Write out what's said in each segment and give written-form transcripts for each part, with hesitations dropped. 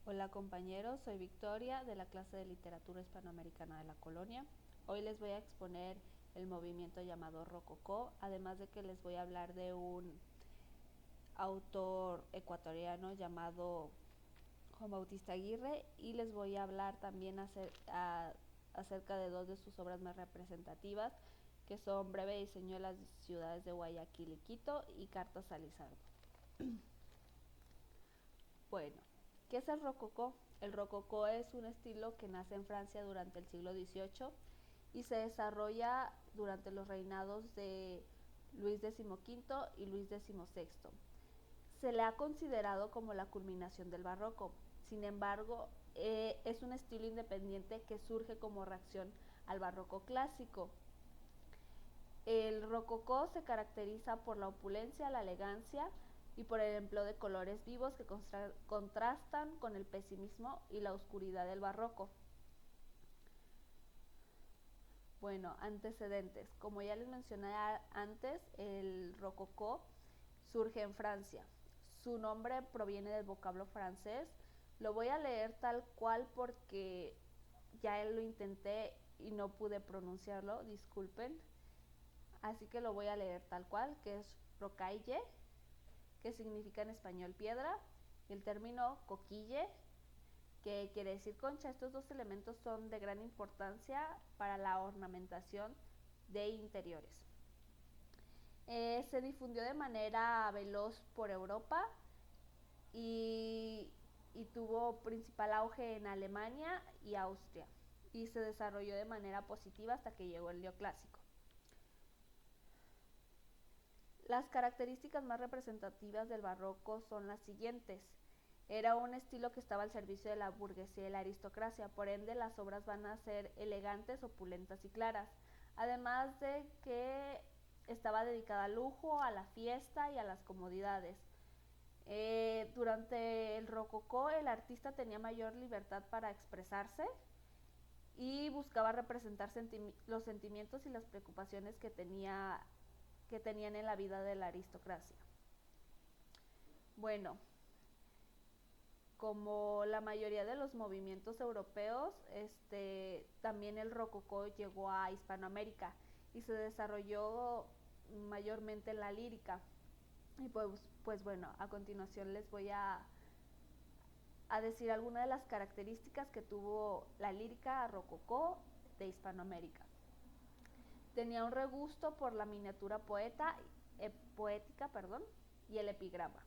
Hola compañeros, soy Victoria de la clase de Literatura Hispanoamericana de la Colonia. Hoy les voy a exponer el movimiento llamado Rococó, además de que les voy a hablar de un autor ecuatoriano llamado Juan Bautista Aguirre y les voy a hablar también acerca de dos de sus obras más representativas, que son Breve diseño de las ciudades de Guayaquil y Quito y Cartas a Lizardo. Bueno, ¿qué es el rococó? El rococó es un estilo que nace en Francia durante el siglo XVIII y se desarrolla durante los reinados de Luis XV y Luis XVI. Se le ha considerado como la culminación del barroco. Sin embargo, es un estilo independiente que surge como reacción al barroco clásico. El rococó se caracteriza por la opulencia, la elegancia y por el empleo de colores vivos que contrastan con el pesimismo y la oscuridad del barroco. Bueno, antecedentes. Como ya les mencioné antes, el rococó surge en Francia. Su nombre proviene del vocablo francés. Lo voy a leer tal cual porque ya lo intenté y no pude pronunciarlo, disculpen. Así que lo voy a leer tal cual, que es rocaille, que significa en español piedra, y el término coquille, que quiere decir concha. Estos dos elementos son de gran importancia para la ornamentación de interiores. Se difundió de manera veloz por Europa y tuvo principal auge en Alemania y Austria, y se desarrolló de manera positiva hasta que llegó el neoclásico. Las características más representativas del barroco son las siguientes. Era un estilo que estaba al servicio de la burguesía y la aristocracia, por ende las obras van a ser elegantes, opulentas y claras, además de que estaba dedicada al lujo, a la fiesta y a las comodidades. Durante el rococó el artista tenía mayor libertad para expresarse y buscaba representar los sentimientos y las preocupaciones que tenían en la vida de la aristocracia. Bueno, como la mayoría de los movimientos europeos, también el rococó llegó a Hispanoamérica y se desarrolló mayormente en la lírica. Y pues bueno, a continuación les voy a decir algunas de las características que tuvo la lírica rococó de Hispanoamérica. Tenía un regusto por la miniatura poética y el epigrama,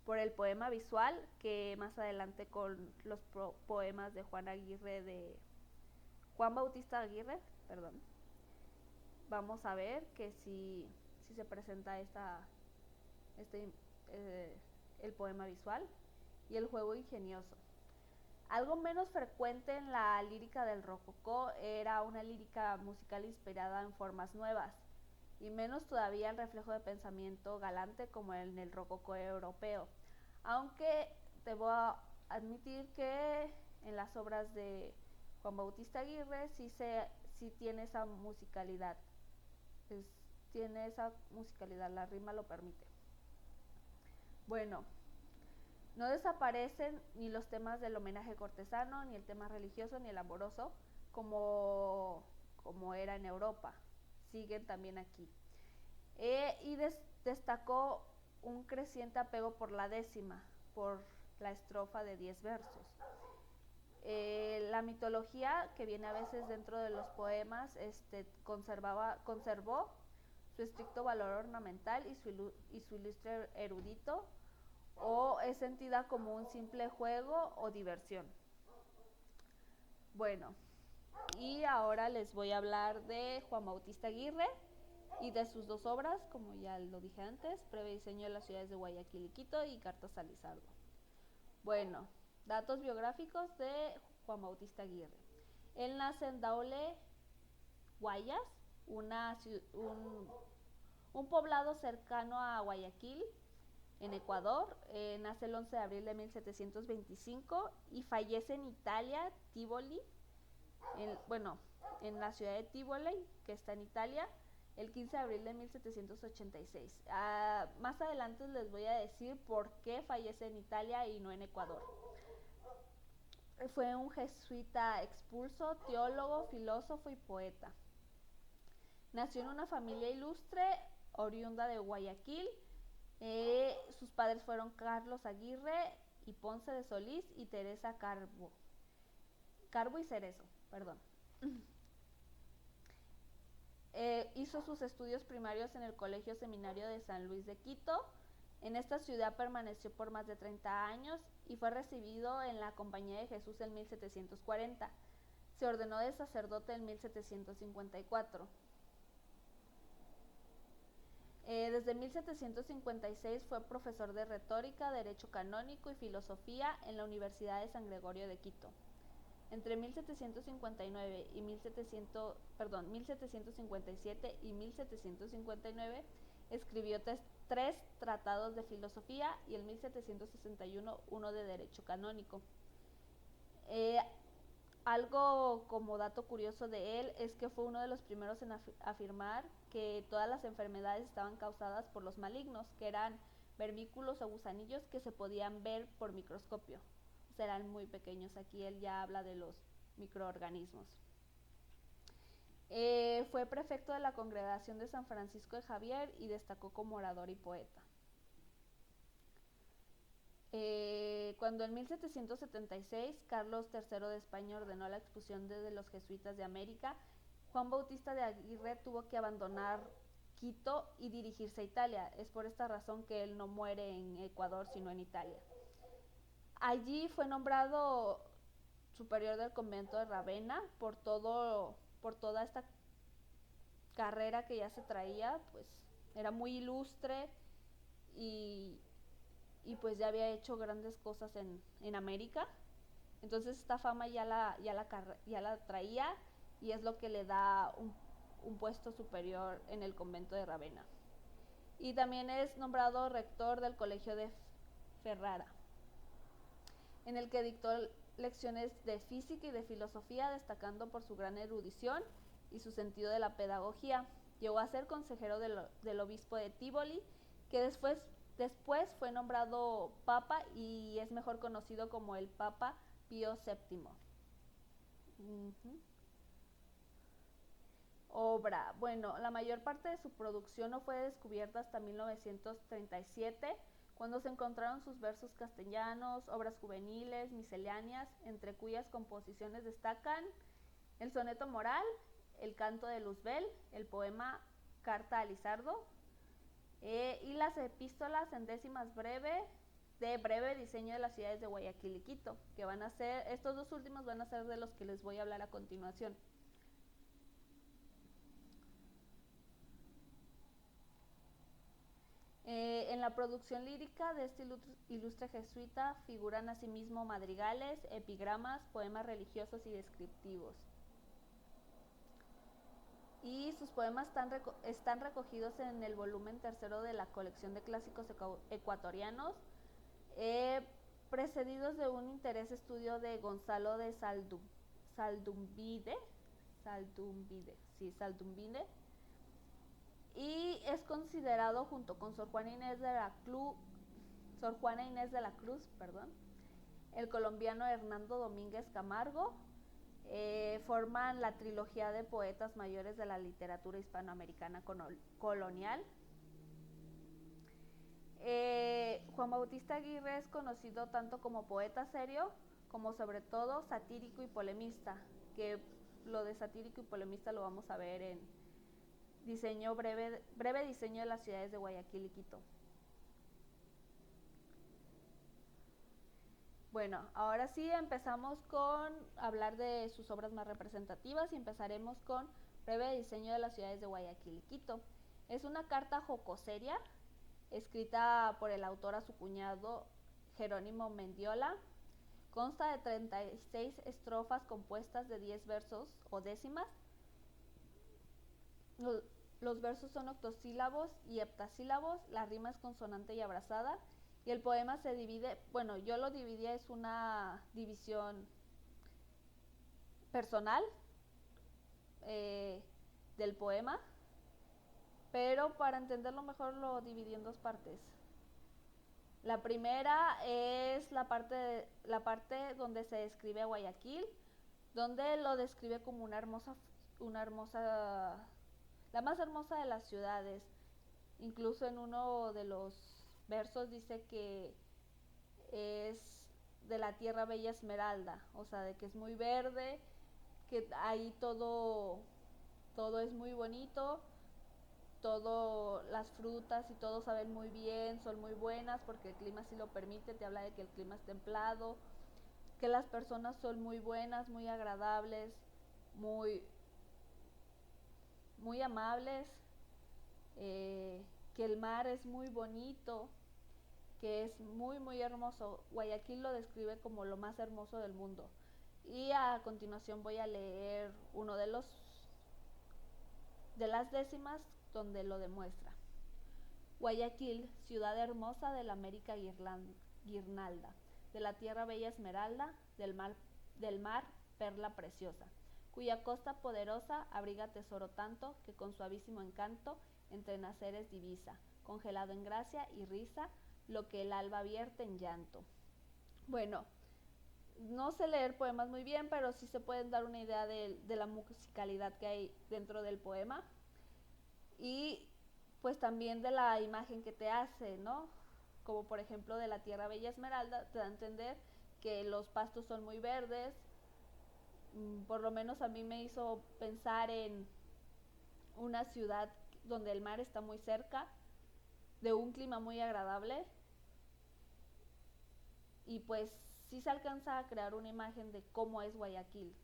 por el poema visual, que más adelante con los poemas de Juan Bautista Aguirre, vamos a ver que si se presenta el poema visual, y el juego ingenioso. Algo menos frecuente en la lírica del rococó era una lírica musical inspirada en formas nuevas, y menos todavía el reflejo de pensamiento galante como en el rococó europeo, aunque debo admitir que en las obras de Juan Bautista Aguirre sí tiene esa musicalidad, la rima lo permite. Bueno, no desaparecen ni los temas del homenaje cortesano, ni el tema religioso, ni el amoroso, como era en Europa. Siguen también aquí. Destacó un creciente apego por la décima, por la estrofa de 10 versos. La mitología que viene a veces dentro de los poemas conservó su estricto valor ornamental y su ilustre erudito, o es sentida como un simple juego o diversión. Bueno, y ahora les voy a hablar de Juan Bautista Aguirre y de sus dos obras, como ya lo dije antes, Breve diseño de las ciudades de Guayaquil y Quito y Cartas a Lizardo. Bueno, datos biográficos de Juan Bautista Aguirre. Él nace en Daule, Guayas, un poblado cercano a Guayaquil, en Ecuador. Nace el 11 de abril de 1725 y fallece en Italia, Tivoli, en la ciudad de Tivoli, que está en Italia, el 15 de abril de 1786. Más adelante les voy a decir por qué fallece en Italia y no en Ecuador. Fue un jesuita expulso, teólogo, filósofo y poeta. Nació en una familia ilustre, oriunda de Guayaquil. Sus padres fueron Carlos Aguirre y Ponce de Solís y Teresa Carbo y Cerezo, perdón. Hizo sus estudios primarios en el Colegio Seminario de San Luis de Quito. En esta ciudad permaneció por más de 30 años y fue recibido en la Compañía de Jesús en 1740. Se ordenó de sacerdote en 1754. Desde 1756 fue profesor de retórica, derecho canónico y filosofía en la Universidad de San Gregorio de Quito. Entre 1759 y 1757 y 1759 escribió tres tratados de filosofía y en 1761 uno de derecho canónico. Algo como dato curioso de él es que fue uno de los primeros en afirmar que todas las enfermedades estaban causadas por los malignos, que eran vermículos o gusanillos que se podían ver por microscopio. O sea, eran muy pequeños. Aquí él ya habla de los microorganismos. Fue prefecto de la Congregación de San Francisco de Javier y destacó como orador y poeta. Cuando en 1776 Carlos III de España ordenó la expulsión de los jesuitas de América, Juan Bautista de Aguirre tuvo que abandonar Quito y dirigirse a Italia. Es por esta razón que él no muere en Ecuador, sino en Italia. Allí fue nombrado superior del convento de Ravenna por toda esta carrera que ya se traía, pues era muy ilustre y pues ya había hecho grandes cosas en América. Entonces esta fama ya la traía y es lo que le da un puesto superior en el convento de Ravenna. Y también es nombrado rector del Colegio de Ferrara, en el que dictó lecciones de física y de filosofía, destacando por su gran erudición y su sentido de la pedagogía. Llegó a ser consejero del obispo de Tívoli, que después fue nombrado papa y es mejor conocido como el Papa Pío VII. Obra. Bueno, la mayor parte de su producción no fue descubierta hasta 1937, cuando se encontraron sus versos castellanos, obras juveniles, misceláneas, entre cuyas composiciones destacan el soneto moral, el canto de Luzbel, el poema Carta a Lizardo, y las epístolas en décimas de breve diseño de las ciudades de Guayaquil y Quito, que van a ser, estos dos últimos van a ser de los que les voy a hablar a continuación. En la producción lírica de este ilustre jesuita figuran asimismo madrigales, epigramas, poemas religiosos y descriptivos. Y sus poemas están recogidos en el volumen tercero de la colección de clásicos ecuatorianos, precedidos de un interés estudio de Gonzalo de Saldumbide, y es considerado junto con Sor Juana Inés de la Cruz, el colombiano Hernando Domínguez Camargo, forman la trilogía de poetas mayores de la literatura hispanoamericana colonial. Juan Bautista Aguirre es conocido tanto como poeta serio como sobre todo satírico y polemista, que lo de satírico y polemista lo vamos a ver en breve diseño de las ciudades de Guayaquil y Quito. Bueno, ahora sí empezamos con hablar de sus obras más representativas y empezaremos con breve diseño de las ciudades de Guayaquil y Quito. Es una carta jocoseria escrita por el autor a su cuñado Jerónimo Mendiola. Consta de 36 estrofas compuestas de 10 versos o décimas. Los versos son octosílabos y heptasílabos, la rima es consonante y abrazada, y el poema se divide, bueno, yo lo dividí, es una división personal del poema, pero para entenderlo mejor lo dividí en dos partes. La primera es la parte donde se describe a Guayaquil, donde lo describe como una hermosa, la más hermosa de las ciudades. Incluso en uno de los versos dice que es de la tierra bella esmeralda, o sea, de que es muy verde, que ahí todo es muy bonito, todo, las frutas y todo saben muy bien, son muy buenas porque el clima sí lo permite, te habla de que el clima es templado, que las personas son muy buenas, muy agradables, muy, muy amables, eh, que el mar es muy bonito, que es muy muy hermoso. Guayaquil lo describe como lo más hermoso del mundo. Y a continuación voy a leer uno de las décimas donde lo demuestra. Guayaquil, ciudad hermosa de la América guirnalda, de la tierra bella esmeralda, del mar perla preciosa, cuya costa poderosa abriga tesoro tanto que con suavísimo encanto entre naceres divisa, congelado en gracia y risa, lo que el alba vierte en llanto. Bueno, no sé leer poemas muy bien, pero sí se pueden dar una idea de la musicalidad que hay dentro del poema y pues también de la imagen que te hace, ¿no? Como por ejemplo de la tierra bella esmeralda, te da a entender que los pastos son muy verdes, por lo menos a mí me hizo pensar en una ciudad donde el mar está muy cerca, de un clima muy agradable y pues sí se alcanza a crear una imagen de cómo es Guayaquil.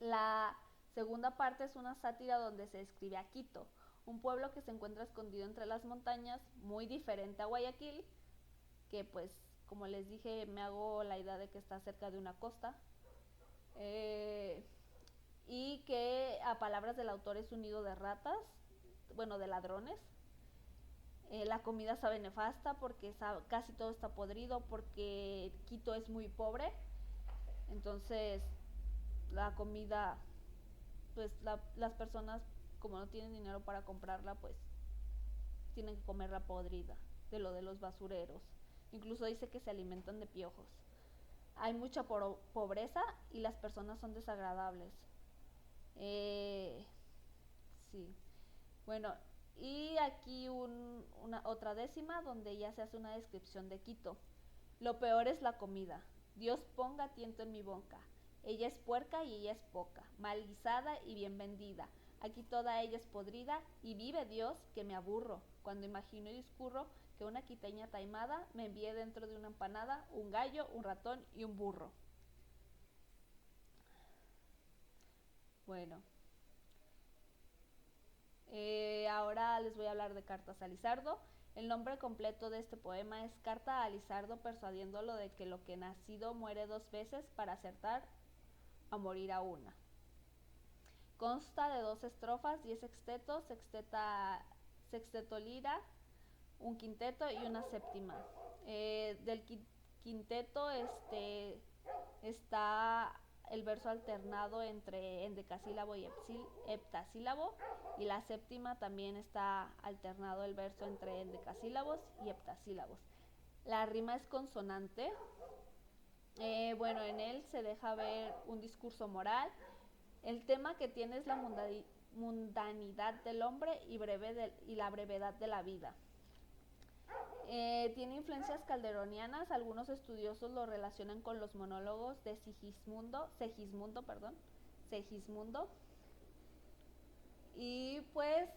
La segunda parte es una sátira donde se describe a Quito, un pueblo que se encuentra escondido entre las montañas, muy diferente a Guayaquil, que pues como les dije me hago la idea de que está cerca de una costa, eh, y que a palabras del autor es un nido de ratas, bueno, de ladrones. La comida sabe nefasta porque casi todo está podrido, porque Quito es muy pobre, entonces la comida, pues las personas como no tienen dinero para comprarla, pues tienen que comerla podrida, de los basureros. Incluso dice que se alimentan de piojos. Hay mucha pobreza y las personas son desagradables. Eh, sí. Bueno, y aquí una otra décima donde ya se hace una descripción de Quito. Lo peor es la comida. Dios ponga tiento en mi boca. Ella es puerca y ella es poca, mal guisada y bien vendida. Aquí toda ella es podrida y vive Dios que me aburro cuando imagino y discurro que una quiteña taimada me envíe dentro de una empanada un gallo, un ratón y un burro. Bueno, ahora les voy a hablar de Cartas a Lizardo. El nombre completo de este poema es Carta a Lizardo persuadiéndolo de que lo que nacido muere dos veces para acertar a morir a una. Consta de dos estrofas, 10 sextetos, sexteto lira, un quinteto y una séptima. Del quinteto está el verso alternado entre endecasílabo y heptasílabo, y la séptima también está alternado el verso entre endecasílabos y heptasílabos. La rima es consonante. Bueno, en él se deja ver un discurso moral. El tema que tiene es la mundanidad del hombre y la brevedad de la vida. Tiene influencias calderonianas, algunos estudiosos lo relacionan con los monólogos de Segismundo, y pues,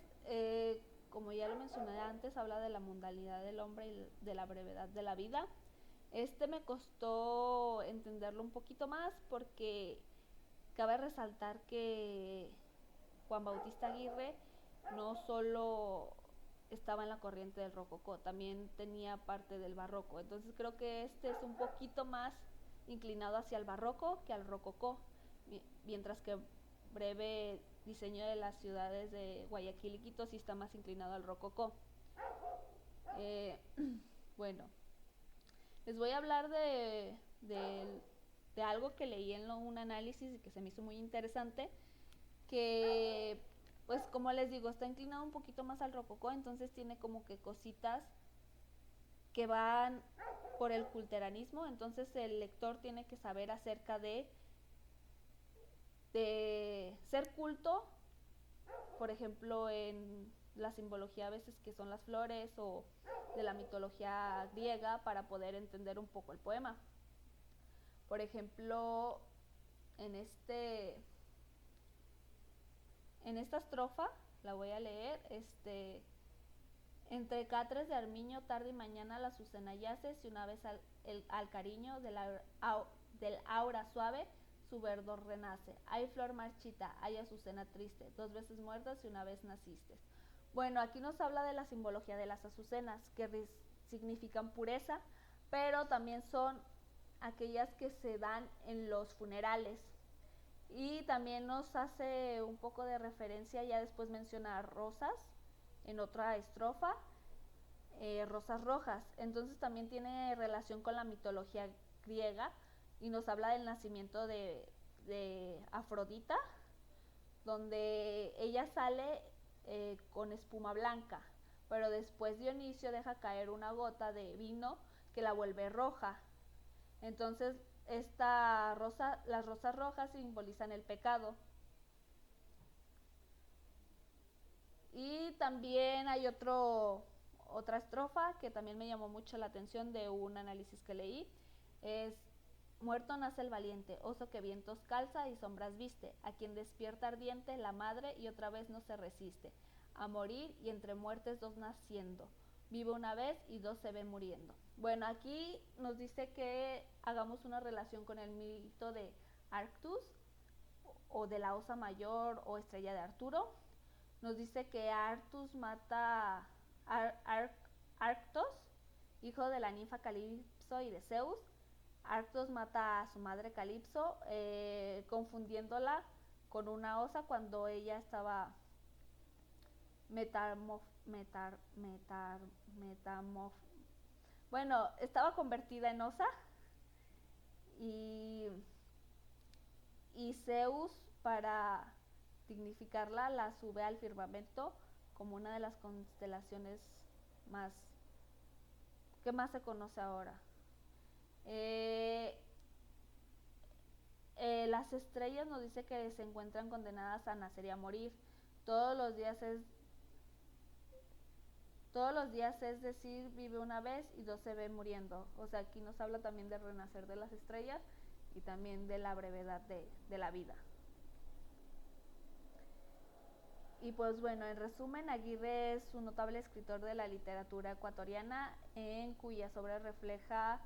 como ya lo mencioné antes, habla de la mundanidad del hombre y de la brevedad de la vida. Me costó entenderlo un poquito más porque cabe resaltar que Juan Bautista Aguirre no solo estaba en la corriente del rococó, también tenía parte del barroco. Entonces creo que es un poquito más inclinado hacia el barroco que al rococó, mientras que Breve diseño de las ciudades de Guayaquil y Quito sí está más inclinado al rococó. Eh, bueno, les voy a hablar de algo que leí en un análisis y que se me hizo muy interesante, que pues como les digo, está inclinado un poquito más al rococó, entonces tiene como que cositas que van por el culteranismo, entonces el lector tiene que saber acerca de ser culto, por ejemplo, en la simbología a veces que son las flores o de la mitología griega para poder entender un poco el poema. Por ejemplo, en en esta estrofa la voy a leer, entre catres de armiño tarde y mañana la azucena yace, si una vez al cariño del aura suave su verdor renace. Hay flor marchita, hay azucena triste, dos veces muertas y una vez naciste. Bueno, aquí nos habla de la simbología de las azucenas, que significan pureza, pero también son aquellas que se dan en los funerales. Y también nos hace un poco de referencia, ya después menciona rosas en otra estrofa, rosas rojas. Entonces también tiene relación con la mitología griega y nos habla del nacimiento de Afrodita, donde ella sale con espuma blanca, pero después Dionisio deja caer una gota de vino que la vuelve roja. Entonces las rosas rojas simbolizan el pecado. Y también hay otra estrofa que también me llamó mucho la atención de un análisis que leí. Es: muerto nace el valiente, oso que vientos calza y sombras viste, a quien despierta ardiente la madre y otra vez no se resiste, a morir y entre muertes dos naciendo, vive una vez y dos se ve muriendo. Bueno, aquí nos dice que hagamos una relación con el mito de Arctus o de la osa mayor o estrella de Arturo. Nos dice que Arctus mata Arctos, hijo de la ninfa Calipso y de Zeus. Arctos mata a su madre Calipso, confundiéndola con una osa cuando ella estaba bueno, estaba convertida en osa y, y Zeus, para dignificarla, la sube al firmamento como una de las constelaciones más que más se conoce ahora. Las estrellas nos dice que se encuentran condenadas a nacer y a morir. Todos los días es decir, vive una vez y dos se ve muriendo. O sea, aquí nos habla también del renacer de las estrellas y también de la brevedad de la vida. Y pues bueno, en resumen, Aguirre es un notable escritor de la literatura ecuatoriana, en cuyas obras refleja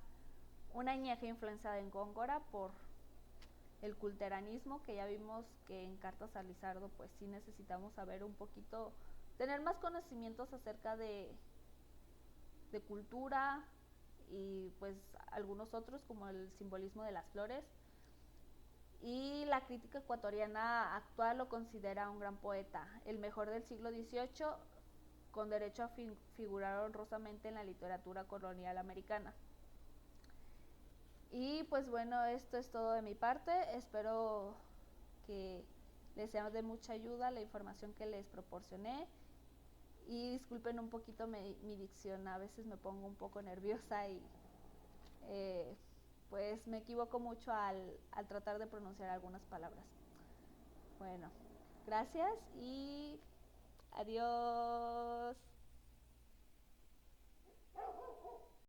una añeja influencia en Góngora por el culteranismo, que ya vimos que en Cartas a Lizardo pues sí necesitamos saber un poquito, tener más conocimientos acerca de cultura y pues algunos otros como el simbolismo de las flores. Y la crítica ecuatoriana actual lo considera un gran poeta, el mejor del siglo XVIII, con derecho a figurar honrosamente en la literatura colonial americana. Y pues bueno, esto es todo de mi parte. Espero que les sea de mucha ayuda la información que les proporcioné. Y disculpen un poquito mi dicción, a veces me pongo un poco nerviosa y pues me equivoco mucho al tratar de pronunciar algunas palabras. Bueno, gracias y adiós.